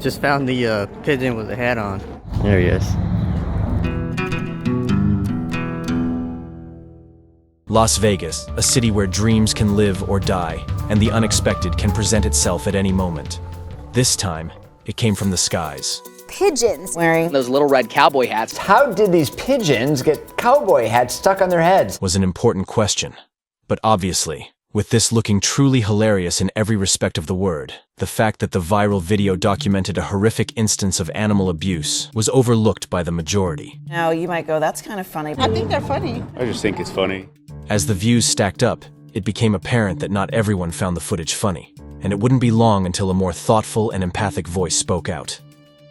Just found the pigeon with the hat on. There he is. Las Vegas, a city where dreams can live or die, and the unexpected can present itself at any moment. This time, it came from the skies. Pigeons wearing those little red cowboy hats. How did these pigeons get cowboy hats stuck on their heads? Was an important question. But obviously, with this looking truly hilarious in every respect of the word, the fact that the viral video documented a horrific instance of animal abuse was overlooked by the majority. Now you might go, that's kind of funny. I think they're funny. I just think it's funny. As the views stacked up, it became apparent that not everyone found the footage funny, and it wouldn't be long until a more thoughtful and empathic voice spoke out.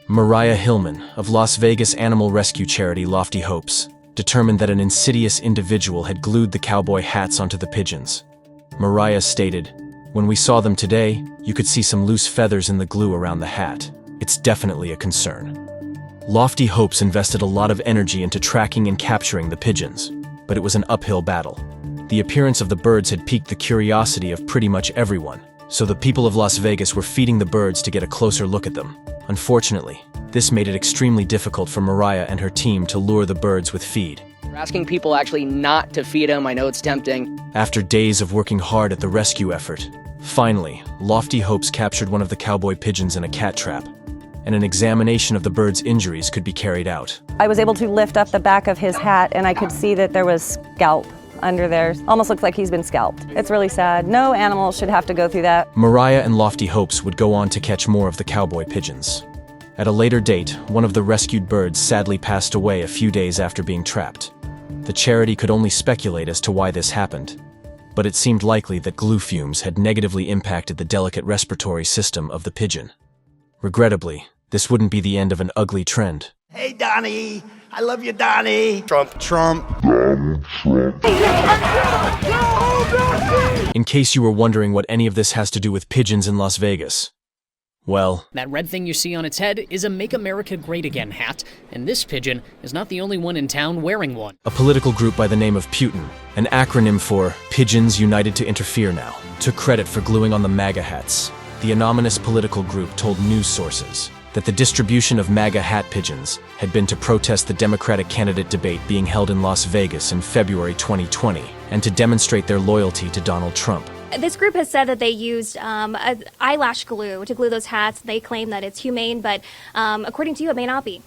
Mariah Hillman, of Las Vegas animal rescue charity Lofty Hopes, determined that an insidious individual had glued the cowboy hats onto the pigeons. Mariah stated, "When we saw them today, you could see some loose feathers in the glue around the hat. It's definitely a concern." Lofty Hopes invested a lot of energy into tracking and capturing the pigeons, but it was an uphill battle. The appearance of the birds had piqued the curiosity of pretty much everyone, so the people of Las Vegas were feeding the birds to get a closer look at them. Unfortunately, this made it extremely difficult for Mariah and her team to lure the birds with feed. We're asking people actually not to feed them. I know it's tempting. After days of working hard at the rescue effort, finally, Lofty Hopes captured one of the cowboy pigeons in a cat trap, and an examination of the bird's injuries could be carried out. I was able to lift up the back of his hat and I could see that there was scalp under there. Almost looks like he's been scalped. It's really sad. No animal should have to go through that. Mariah and Lofty Hopes would go on to catch more of the cowboy pigeons. At a later date, one of the rescued birds sadly passed away a few days after being trapped. The charity could only speculate as to why this happened, but it seemed likely that glue fumes had negatively impacted the delicate respiratory system of the pigeon. Regrettably, this wouldn't be the end of an ugly trend. Hey, Donnie. I love you, Donnie. Trump. In case you were wondering what any of this has to do with pigeons in Las Vegas, well, that red thing you see on its head is a Make America Great Again hat, and this pigeon is not the only one in town wearing one. a political group by the name of Putin, an acronym for Pigeons United to Interfere Now, took credit for gluing on the MAGA hats. The anonymous political group told news sources that the distribution of MAGA hat pigeons had been to protest the Democratic candidate debate being held in Las Vegas in February 2020 and to demonstrate their loyalty to Donald Trump. This group has said that they used eyelash glue to glue those hats. They claim that it's humane, but according to you, it may not be.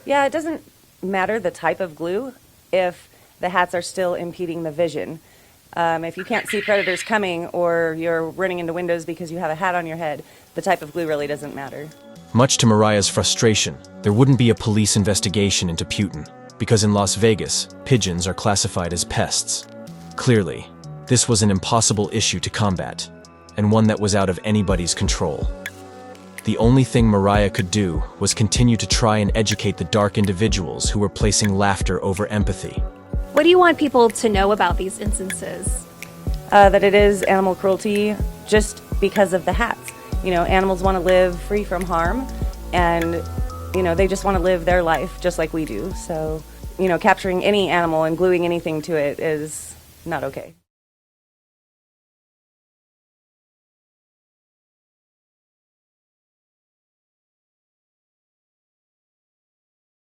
Yeah, it doesn't matter the type of glue if the hats are still impeding the vision. If you can't see predators coming or you're running into windows because you have a hat on your head, the type of glue really doesn't matter. Much to Mariah's frustration, there wouldn't be a police investigation into Putin, because in Las Vegas, pigeons are classified as pests. Clearly, this was an impossible issue to combat, and one that was out of anybody's control. The only thing Mariah could do was continue to try and educate the dark individuals who were placing laughter over empathy. What do you want people to know about these instances? That it is animal cruelty just because of the hats. You know, animals want to live free from harm, and, you know, they just want to live their life just like we do. So, you know, capturing any animal and gluing anything to it is not okay.